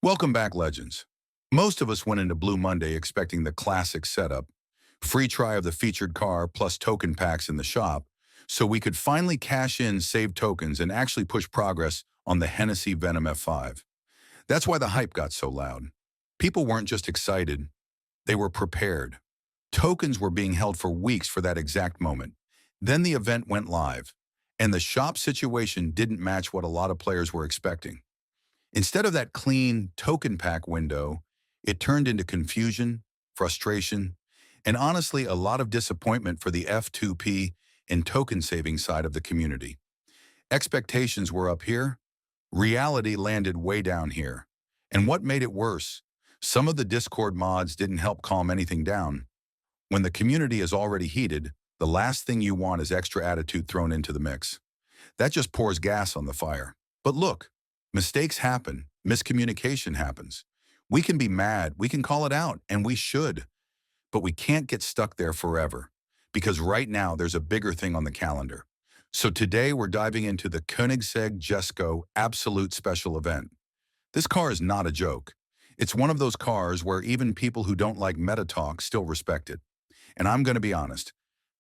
Welcome back, Legends. Most of us went into Blue Monday expecting the classic setup, free try of the featured car plus token packs in the shop, so we could finally cash in saved tokens and actually push progress on the Hennessy Venom F5. That's why the hype got so loud. People weren't just excited, they were prepared. Tokens were being held for weeks for that exact moment. Then the event went live, and the shop situation didn't match what a lot of players were expecting. Instead of that clean token pack window, it turned into confusion, frustration, and honestly a lot of disappointment for the F2P and token saving side of the community. Expectations were up here, reality landed way down here. And what made it worse? Some of the Discord mods didn't help calm anything down. When the community is already heated, the last thing you want is extra attitude thrown into the mix. That just pours gas on the fire. But look, mistakes happen, miscommunication happens. We can be mad, we can call it out, and we should. But we can't get stuck there forever, because right now there's a bigger thing on the calendar. So today we're diving into the Koenigsegg Jesco Absolute special event. This car is not a joke. It's one of those cars where even people who don't like meta talk still respect it. And I'm going to be honest,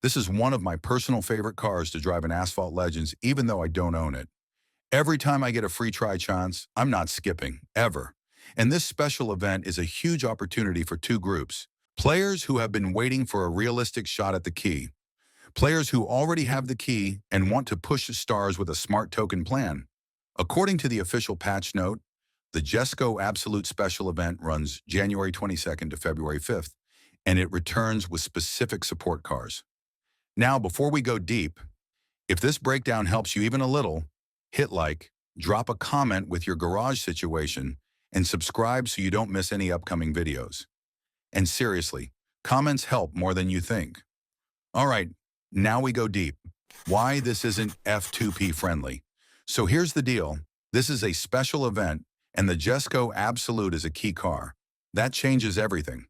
this is one of my personal favorite cars to drive in Asphalt Legends, even though I don't own it. Every time I get a free try chance, I'm not skipping, ever. And this special event is a huge opportunity for two groups. Players who have been waiting for a realistic shot at the key. Players who already have the key and want to push the stars with a smart token plan. According to the official patch note, the Jesco Absolute special event runs January 22nd to February 5th, and it returns with specific support cars. Now, before we go deep, if this breakdown helps you even a little, hit like, drop a comment with your garage situation, and subscribe so you don't miss any upcoming videos. And seriously, comments help more than you think. All right, now we go deep. Why this isn't F2P friendly. So here's the deal. This is a special event, and the Jesco Absolute is a key car. That changes everything.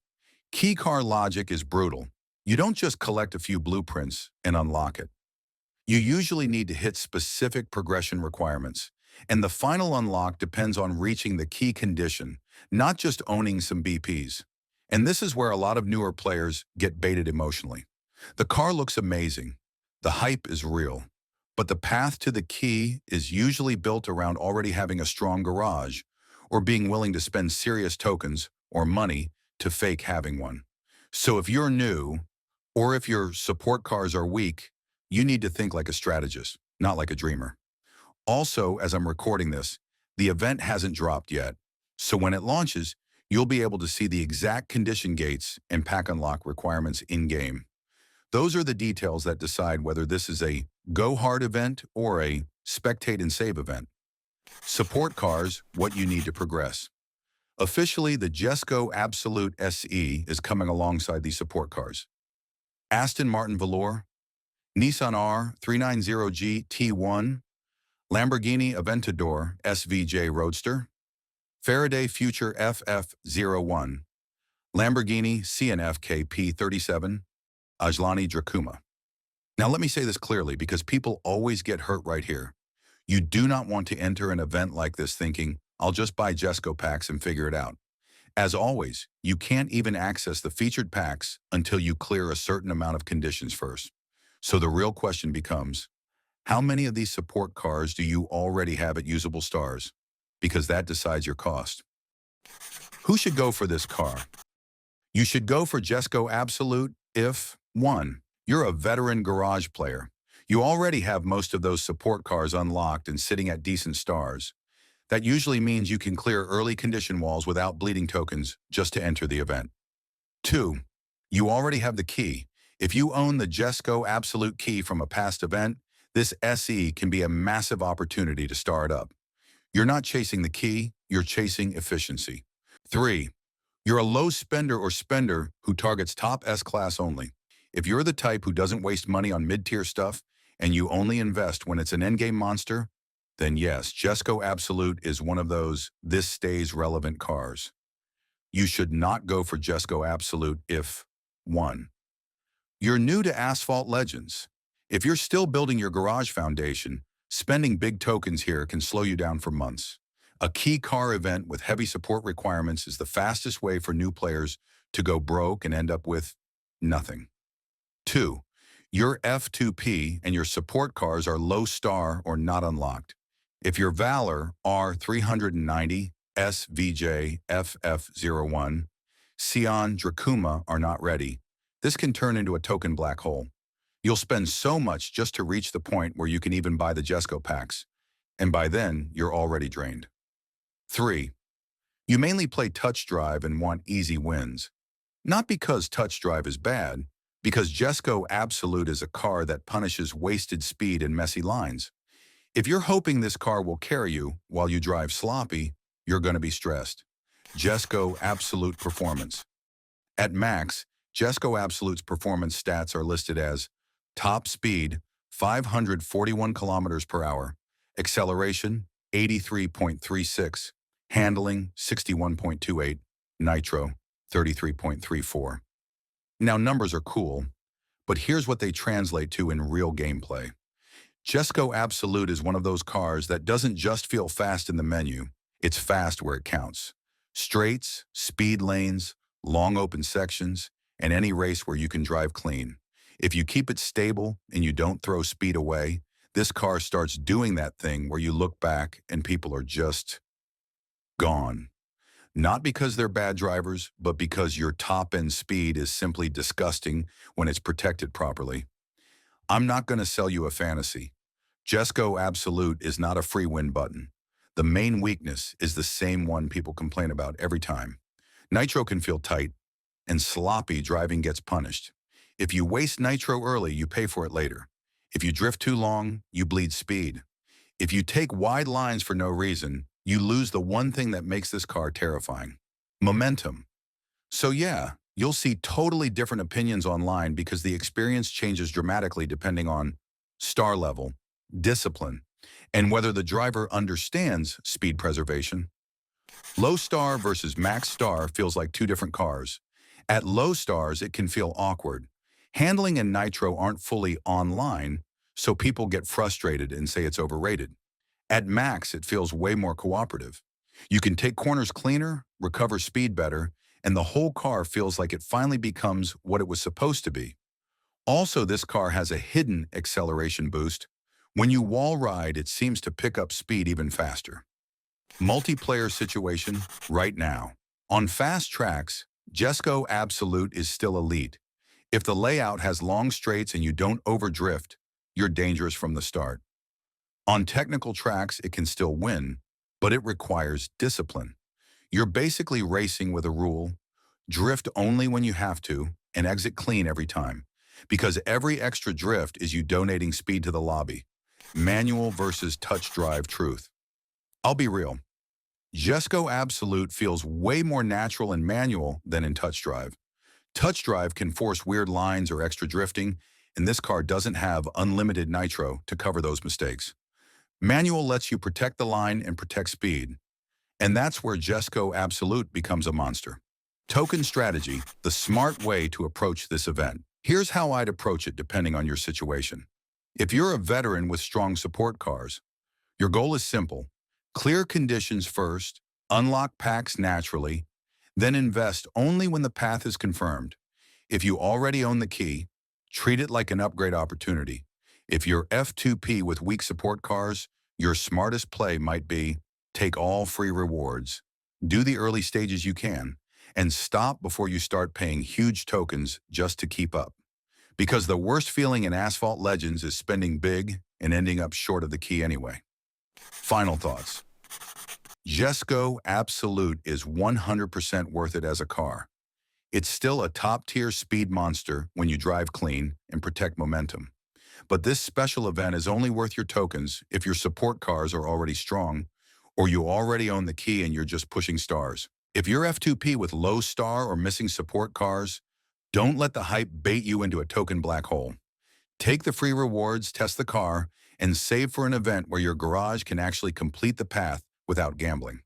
Key car logic is brutal. You don't just collect a few blueprints and unlock it. You usually need to hit specific progression requirements, and the final unlock depends on reaching the key condition, not just owning some BPs. And this is where a lot of newer players get baited emotionally. The car looks amazing. The hype is real. But the path to the key is usually built around already having a strong garage or being willing to spend serious tokens or money to fake having one. So if you're new, or if your support cars are weak, you need to think like a strategist, not like a dreamer. Also, as I'm recording this, the event hasn't dropped yet. So when it launches, you'll be able to see the exact condition gates and pack unlock requirements in-game. Those are the details that decide whether this is a go hard event or a spectate and save event. Support cars, what you need to progress. Officially, the Jesko Absolute SE is coming alongside these support cars. Aston Martin Velour, Nissan R390G T1, Lamborghini Aventador SVJ Roadster, Faraday Future FF01, Lamborghini CNF KP37, Ajlani Dracuma. Now let me say this clearly because people always get hurt right here. You do not want to enter an event like this thinking, I'll just buy Jesco packs and figure it out. As always, you can't even access the featured packs until you clear a certain amount of conditions first. So the real question becomes, how many of these support cars do you already have at usable stars? Because that decides your cost. Who should go for this car? You should go for Jesco Absolute if, 1, you're a veteran garage player. You already have most of those support cars unlocked and sitting at decent stars. That usually means you can clear early condition walls without bleeding tokens just to enter the event. 2, you already have the key. If you own the Jesco Absolute key from a past event, this SE can be a massive opportunity to start up. You're not chasing the key, you're chasing efficiency. 3, you're a low spender or spender who targets top S-class only. If you're the type who doesn't waste money on mid-tier stuff and you only invest when it's an endgame monster, then yes, Jesco Absolute is one of those this stays relevant cars. You should not go for Jesco Absolute if 1, you're new to Asphalt Legends. If you're still building your garage foundation, spending big tokens here can slow you down for months. A key car event with heavy support requirements is the fastest way for new players to go broke and end up with nothing. 2. Your F2P and your support cars are low star or not unlocked. If your Valor R390, SVJ, FF01, Sion, Dracuma are not ready, this can turn into a token black hole. You'll spend so much just to reach the point where you can even buy the Jesco packs, and by then, you're already drained. 3. You mainly play touch drive and want easy wins. Not because touch drive is bad, because Jesco Absolute is a car that punishes wasted speed and messy lines. If you're hoping this car will carry you while you drive sloppy, you're going to be stressed. Jesco Absolute Performance. At max, Jesco Absolute's performance stats are listed as top speed, 541 kilometers per hour, acceleration, 83.36, handling, 61.28, nitro, 33.34. Now, numbers are cool, but here's what they translate to in real gameplay. Jesco Absolute is one of those cars that doesn't just feel fast in the menu, it's fast where it counts. Straights, speed lanes, long open sections, and any race where you can drive clean. If you keep it stable and you don't throw speed away, this car starts doing that thing where you look back and people are just gone. Not because they're bad drivers, but because your top-end speed is simply disgusting when it's protected properly. I'm not going to sell you a fantasy. Jesco Absolute is not a free win button. The main weakness is the same one people complain about every time. Nitro can feel tight, and sloppy driving gets punished. If you waste nitro early, you pay for it later. If you drift too long, you bleed speed. If you take wide lines for no reason, you lose the one thing that makes this car terrifying: momentum. So yeah, you'll see totally different opinions online because the experience changes dramatically depending on star level, discipline, and whether the driver understands speed preservation. Low star versus max star feels like two different cars. At low stars, it can feel awkward. Handling and nitro aren't fully online, so people get frustrated and say it's overrated. At max, it feels way more cooperative. You can take corners cleaner, recover speed better, and the whole car feels like it finally becomes what it was supposed to be. Also, this car has a hidden acceleration boost. When you wall ride, it seems to pick up speed even faster. Multiplayer situation right now. On fast tracks, Jesco Absolute is still elite. If the layout has long straights and you don't overdrift, you're dangerous from the start. On technical tracks, it can still win, but it requires discipline. You're basically racing with a rule: drift only when you have to and exit clean every time, because every extra drift is you donating speed to the lobby. Manual versus touch drive truth. I'll be real. Jesco Absolute feels way more natural in manual than in touch drive. Touch drive can force weird lines or extra drifting, and this car doesn't have unlimited nitro to cover those mistakes. Manual lets you protect the line and protect speed, and that's where Jesco Absolute becomes a monster. Token strategy, the smart way to approach this event. Here's how I'd approach it depending on your situation. If you're a veteran with strong support cars, your goal is simple: clear conditions first, unlock packs naturally, then invest only when the path is confirmed. If you already own the key, treat it like an upgrade opportunity. If you're F2P with weak support cars, your smartest play might be take all free rewards, do the early stages you can, and stop before you start paying huge tokens just to keep up. Because the worst feeling in Asphalt Legends is spending big and ending up short of the key anyway. Final thoughts. Jesco Absolute is 100% worth it as a car. It's still a top-tier speed monster when you drive clean and protect momentum. But this special event is only worth your tokens if your support cars are already strong, or you already own the key and you're just pushing stars. If you're F2P with low star or missing support cars, don't let the hype bait you into a token black hole. Take the free rewards, test the car, and save for an event where your garage can actually complete the path without gambling.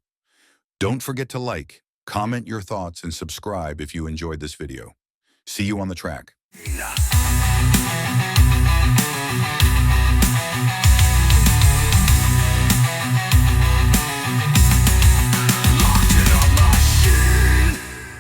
Don't forget to like, comment your thoughts, and subscribe if you enjoyed this video. See you on the track.